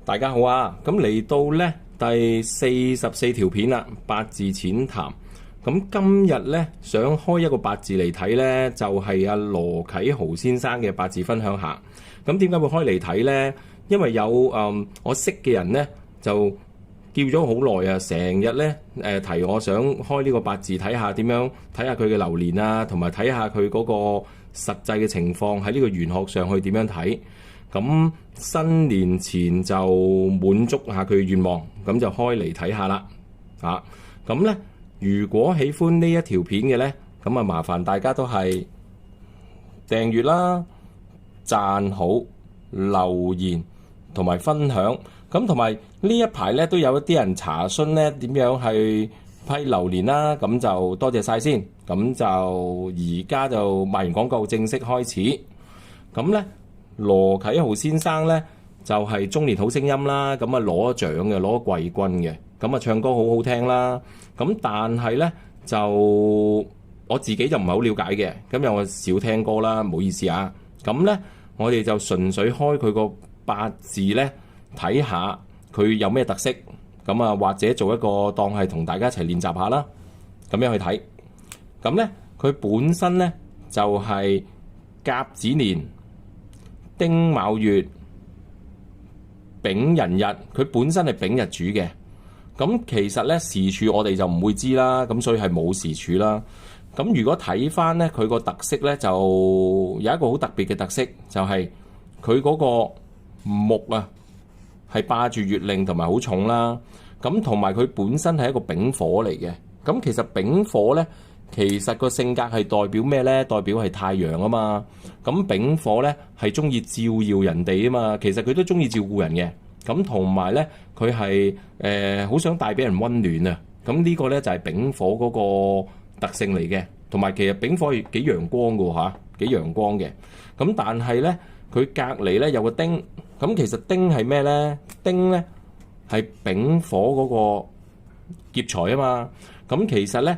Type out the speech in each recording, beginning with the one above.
大家好啊！咁嚟到呢第44條片啦，八字淺談。咁今日呢，想開一個八字嚟睇呢，就係阿羅啟豪先生嘅八字分享下。咁點解會開嚟睇呢？因為有我識嘅人呢，就叫咗好耐啊，成日呢提我想開呢個八字睇下點樣，睇下佢嘅流年啊，同埋睇下佢嗰個實際嘅情況喺呢個玄學上去點樣睇。咁新年前就滿足下佢嘅願望，咁就開嚟睇下啦。咁呢，如果喜歡呢一條片嘅呢，咁啊麻煩大家都係訂閱啦、讚好、留言同埋分享。咁同埋呢一排呢，都有一啲人查詢呢點樣去批流年啦，咁就多謝晒先。咁就而家就賣完廣告，正式開始。咁呢，羅啟豪先生呢，就係中年好聲音啦，咁啊攞獎嘅，攞季軍嘅，咁啊唱歌好好聽啦。咁但係呢，就我自己就唔係好了解嘅，咁因為我少聽歌啦，唔好意思啊。咁呢，我哋就純粹開佢個八字呢，睇下佢有咩特色，咁啊或者做一個當係同大家一齊練習下啦，咁樣去睇。咁呢，佢本身呢，就係甲子年、丁卯月、丙寅日，佢本身係丙日主嘅。咁其實咧時柱我哋就唔會知啦，咁所以係冇時柱啦。咁如果睇翻咧佢個特色咧，就有一個好特別嘅特色，就係佢嗰個木啊係霸住月令同埋好重啦。咁同埋佢本身係一個丙火嚟嘅。咁其實丙火咧，其實個性格係代表咩呢？代表係太陽啊嘛。咁丙火呢係中意照耀人哋啊嘛。其實佢都中意照顧人嘅。咁同埋呢，佢係好想帶俾人溫暖啊。咁呢個呢，就係丙火嗰個特性嚟嘅。同埋其實丙火係幾陽光㗎嚇，幾陽光嘅。咁但係呢，佢隔離呢有個丁。咁其實丁係咩呢？丁呢係丙火嗰個劫財啊嘛。咁其實呢，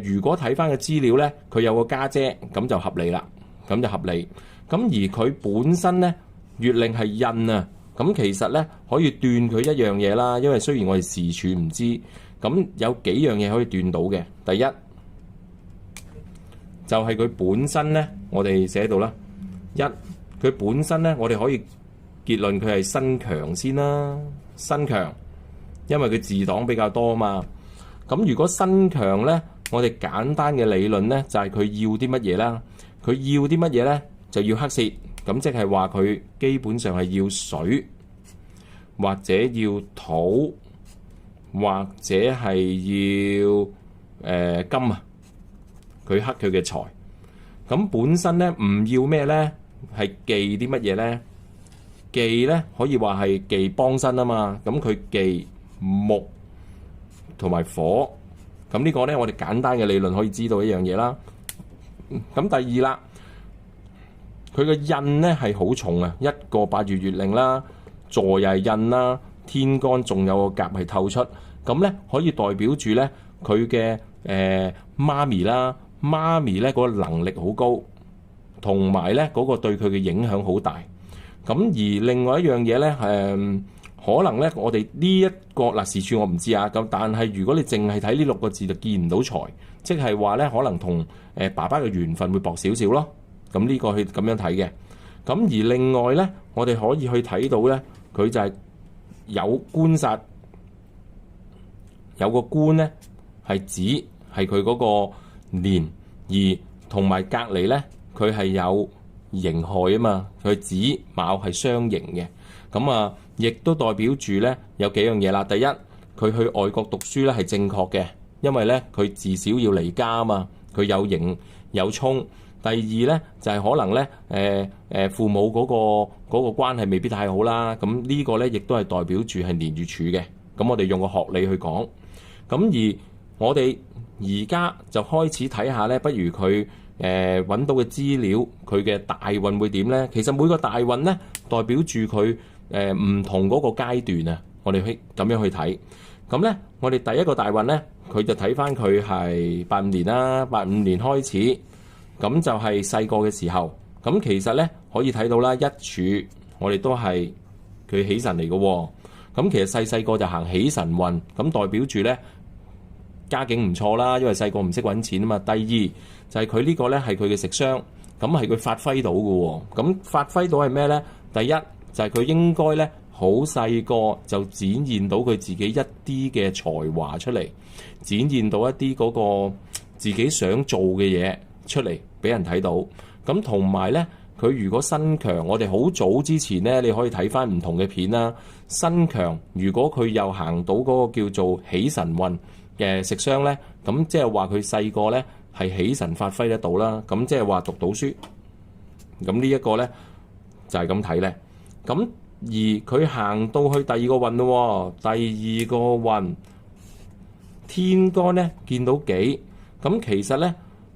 如果睇翻個資料呢，佢有個家姐，咁就合理啦，咁就合理。咁而佢本身呢，月令係印啊，咁其實呢，可以斷佢一樣嘢啦。因為雖然我哋時柱唔知，咁有幾樣嘢可以斷到嘅。第一就係佢本身呢，我哋寫到啦，佢本身呢，我哋可以結論佢係身強先啦，身強，因為佢自黨比較多啊嘛。咁如果身強呢，我哋簡單嘅理論呢，就係佢要啲乜嘢啦？佢要啲乜嘢呢？就要克泄，咁即係話佢基本上係要水，或者要土，或者係要金啊。佢克佢嘅財。咁本身呢，唔要咩呢？係忌啲乜嘢呢？忌呢，可以話係忌幫身啊嘛。咁佢忌木同埋火，咁呢個呢，我哋簡單嘅理論可以知道一樣嘢啦。咁第二啦，佢個印呢係好重啊，一個8月月令啦，坐又係印啦，天干仲有個甲係透出，咁呢可以代表住呢佢嘅媽咪啦，媽咪呢嗰個能力好高，同埋呢嗰個對佢嘅影響好大。咁而另外一樣嘢呢，可能咧，我哋呢一個時柱我唔知啊，咁但係如果你淨係睇呢6個字就見唔到財，即係話咧可能同爸爸嘅緣分會薄少少咯。咁呢個去咁樣睇嘅。咁而另外咧，我哋可以去睇到咧，佢就係有官煞，有個官咧係指係佢嗰個年，而同埋隔離咧佢係有刑害啊嘛，佢子卯係雙刑嘅。咁啊，亦都代表住咧有幾樣嘢啦。第一，佢去外國讀書咧係正確嘅，因為咧佢至少要離家啊嘛，佢有刑有沖。第二咧就係可能咧父母嗰個關係未必太好啦。咁呢個咧亦都係代表住係年月柱嘅。咁我哋用個學理去講。咁而我哋而家就開始睇下咧，不如佢揾到嘅資料，佢嘅大運會點咧？其實每個大運咧代表住佢唔同嗰個階段啊，我哋去咁樣去睇。咁咧，我哋第一個大運咧，佢就睇翻佢係85年啦，85年開始，咁就係細個嘅時候。咁其實咧可以睇到啦，一柱我哋都係佢喜神嚟嘅喎。咁其實細個就行喜神運，咁代表住咧家境唔錯啦，因為細個唔識揾錢啊嘛。第二就係佢呢個咧係佢嘅食傷，咁係佢發揮到嘅喎。咁發揮到係咩咧？第一就係佢應該咧好細個就展現到佢自己一啲嘅才華出嚟，展現到一啲嗰個自己想做嘅嘢出嚟俾人睇到。咁同埋咧，佢如果身強，我哋好早之前咧，你可以睇翻唔同嘅片啦。身強，如果佢又行到嗰個叫做喜神運嘅食傷咧，咁即係話佢細個咧係喜神發揮得到啦。咁即係話讀到書。咁呢一個咧就係咁睇咧。咁而佢行到去第二個運咯，第二個運天干咧見到己，咁其實咧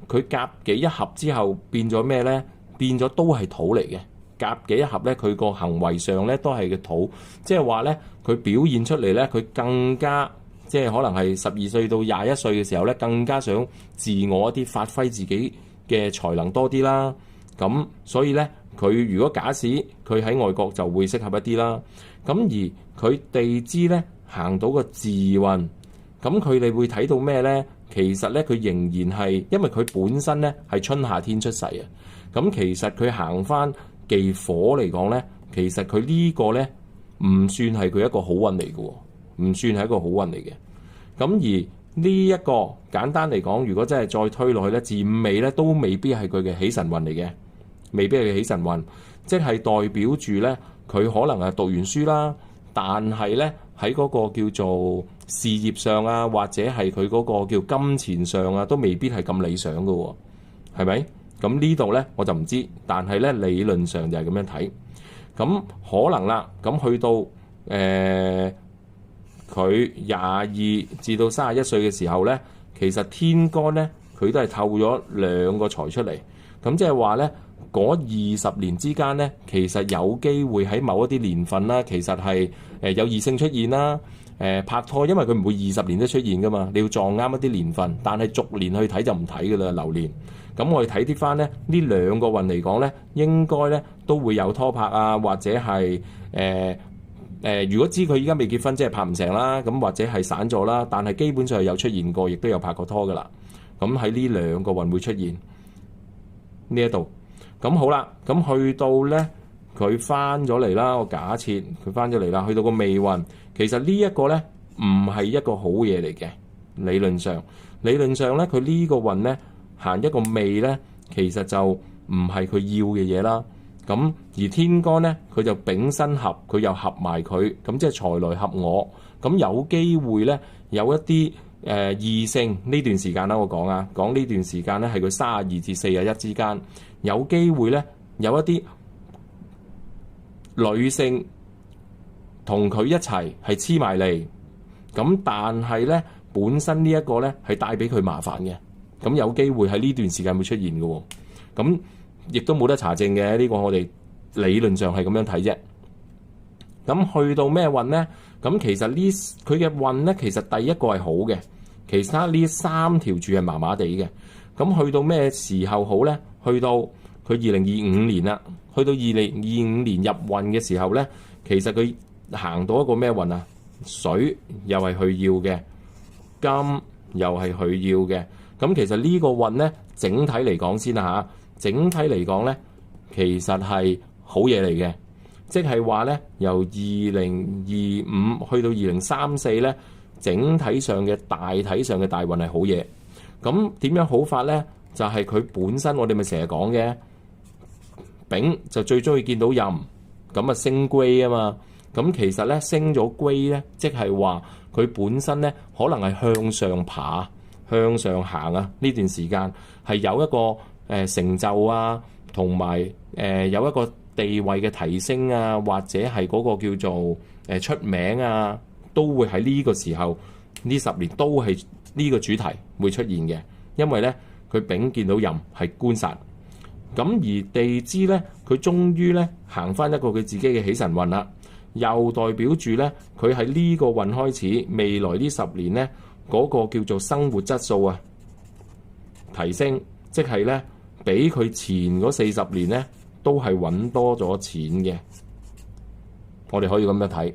佢甲己一合之後變咗咩咧？變咗都係土嚟嘅。甲己一合咧，佢個行為上咧都係嘅土，即係話咧佢表現出嚟咧，佢更加即係可能係12歲到21歲嘅時候咧，更加想自我一啲發揮自己嘅才能多啲啦。咁所以咧，佢如果假使佢喺外國就會適合一啲啦。咁而佢地支咧行到個自運，咁佢哋會睇到咩咧？其實咧佢仍然係因為佢本身咧係春夏天出世啊。咁其實佢行翻忌火嚟講咧，其實佢呢個咧唔算係佢一個好運嚟嘅，唔算係一個好運嚟嘅。咁而呢一個簡單嚟講，如果真係再推落去咧，自五味咧都未必係佢嘅喜神運嚟嘅，未必係佢喜神運，即係代表住咧佢可能係讀完書啦，但係咧喺嗰個叫做事業上啊，或者係佢嗰個叫金錢上啊，都未必係咁理想嘅，係咪？咁呢度咧我就唔知，但係咧理論上就係咁樣睇。咁可能啦，咁去到佢22至到31歲嘅時候咧，其實天干咧佢都係透咗2個財出嚟。咁即係話咧，嗰20年之間咧，其實有機會喺某一啲年份啦，其實係有異性出現啦。拍拖，因為佢唔會20年都出現噶嘛，你要撞啱一啲年份。但係逐年去睇就唔睇噶啦，流年。咁我哋睇啲翻咧，呢2個運嚟講咧，應該咧都會有拖拍啊，或者係如果知佢依家未結婚，即係拍唔成啦，咁或者係散咗啦。但係基本上係有出現過，亦都有拍過拖噶啦。咁喺呢2個運會出現呢一度。咁好啦，咁去到咧佢翻咗嚟啦。我假設佢翻咗嚟啦，去到個未運，其實呢一個咧唔係一個好嘢嚟嘅。理論上咧，佢呢個運咧行一個未咧，其實就唔係佢要嘅嘢啦。咁而天干咧，佢就丙辛合，佢又合埋佢，咁即係財來合我。咁有機會咧，有一啲異性呢段時間啦，我講呢段時間咧係佢32至41之間，有機會咧有一啲女性同佢一齊係黐埋嚟，咁但係咧本身呢一個咧係帶俾佢麻煩嘅，咁有機會喺呢段時間會出現嘅喎，咁亦都冇得查證嘅，呢個我哋理論上係咁樣睇啫。咁去到咩運咧？咁其實呢佢嘅運咧，其實第一個係好嘅，其他呢3條柱係麻麻地嘅。咁去到咩時候好咧？去到佢2025年啦，去到2025年入運嘅時候咧，其實佢行到一個咩運啊？水又係佢要嘅，金又係佢要嘅。咁其實呢個運咧，整體嚟講先啦嚇，整體嚟講咧，其實係好嘢嚟嘅，即係話咧，由2025去到2034咧，整體上嘅大運係好嘢。咁點樣好法咧？就係佢本身我哋咪成日講嘅，丙就最中意見到壬，咁啊升龜啊嘛。咁其實咧升咗龜咧，即係話佢本身咧可能係向上爬、向上行啊。呢段時間係有一個成就啊，同埋有一個地位嘅提升啊，或者係嗰個叫做出名啊，都會喺呢個時候呢10年都係呢個主題會出現嘅。因為咧佢丙見到壬係官殺，咁而地支咧佢終於咧行翻一個佢自己嘅喜神運啦，又代表住咧佢喺呢個運開始未來呢10年咧嗰個叫做生活質素啊提升，即係咧比佢前嗰40年咧都係揾多咗錢嘅。我哋可以咁樣睇。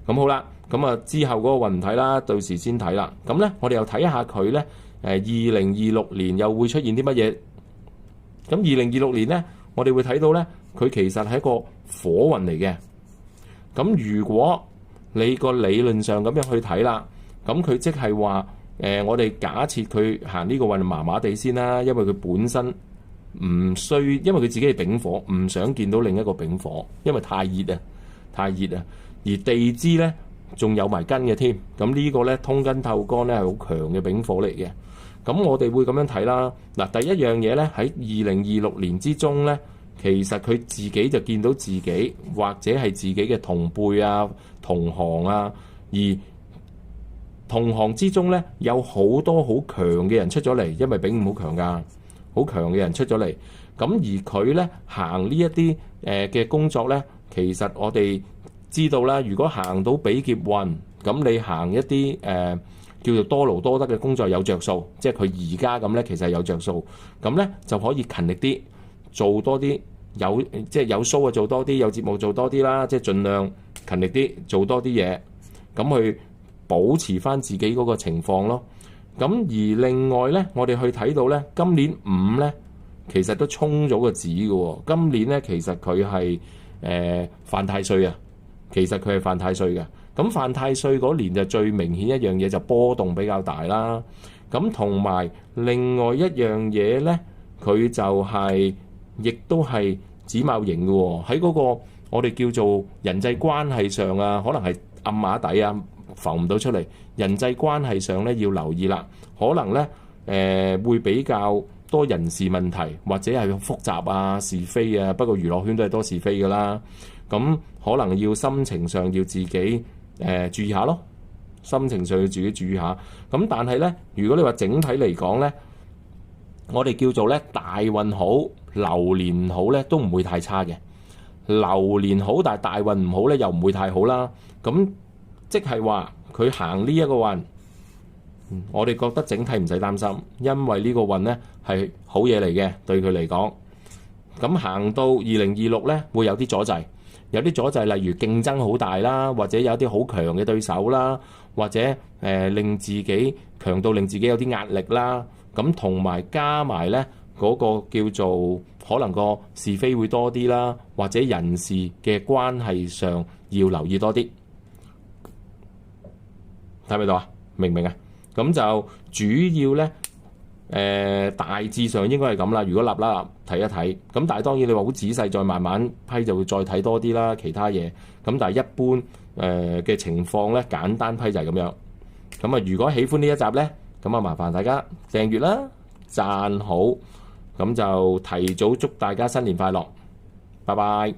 咁好啦，咁啊之後嗰個運唔睇啦，到時先睇啦。咁咧，我哋又睇下佢咧，2026年又會出現啲乜嘢？咁2026年咧，我哋會睇到咧，佢其實係一個火運嚟嘅。咁如果你個理論上咁樣去睇啦，咁佢即係話，我哋假設佢行呢個運麻麻地先啦，因為佢本身唔需，因為佢自己係丙火，唔想見到另一個丙火，因為太熱啊，太熱啊。而地支咧仲有埋根嘅添，咁呢個咧通根透幹咧係好強嘅丙火嚟嘅。咁我哋會咁樣睇啦。嗱，第一樣嘢咧喺2026年之中咧，其實佢自己就見到自己或者係自己嘅同輩啊、同行啊，而同行之中咧有好多好強嘅人出咗嚟，因為丙午好強㗎，好強嘅人出咗嚟。咁而佢咧行呢一啲嘅工作咧，其實我哋知道啦，如果行到比劫運，咁你行一啲叫做多勞多得嘅工作有着數，即係佢而家咁咧，其實係有着數，咁咧就可以勤力啲，做多啲，即係有 show 啊做多啲，有節目做多啲啦，即係盡量勤力啲，做多啲嘢，咁去保持翻自己嗰個情況咯。咁而另外咧，我哋去睇到咧，今年5咧其實都衝咗個子嘅喎。今年咧其實佢係犯太歲啊。其實佢係犯太歲嘅，咁犯太歲嗰年就最明顯一樣嘢就波動比較大啦。咁同埋另外一樣嘢咧，佢就係亦都係子卯刑嘅喎。喺嗰個我哋叫做人際關係上啊，可能係暗馬底啊，浮唔到出嚟。人際關係上咧要留意啦，可能咧會比較多人事問題，或者係複雜啊、是非啊。不過娛樂圈都係多是非㗎啦。咁可能要心情上要自己注意下咯，心情上要自己注意下。咁但係咧，如果你話整體嚟講咧，我哋叫做咧大運好、流年好咧，都唔會太差嘅。流年好，但係大運唔好咧，又唔會太好啦。咁即係話佢行呢一個運，我哋覺得整體唔使擔心，因為呢個運咧係好嘢嚟嘅，對佢嚟講。咁行到2026咧，會有啲阻滯。有啲阻滯，例如競爭好大啦，或者有啲好強嘅對手啦，或者令自己強到令自己有啲壓力啦。咁同埋加埋咧嗰個叫做可能個是非會多啲啦，或者人事嘅關係上要留意多啲。睇唔睇到啊？明唔明啊？咁就主要咧。大致上應該係咁啦。如果立睇一睇，咁但係當然你話好仔細再慢慢批就會再睇多啲啦，其他嘢。咁但係一般嘅情況咧，簡單批就係咁樣。咁啊，如果喜歡呢一集咧，咁啊麻煩大家訂閱啦、讚好，咁就提早祝大家新年快樂。拜拜。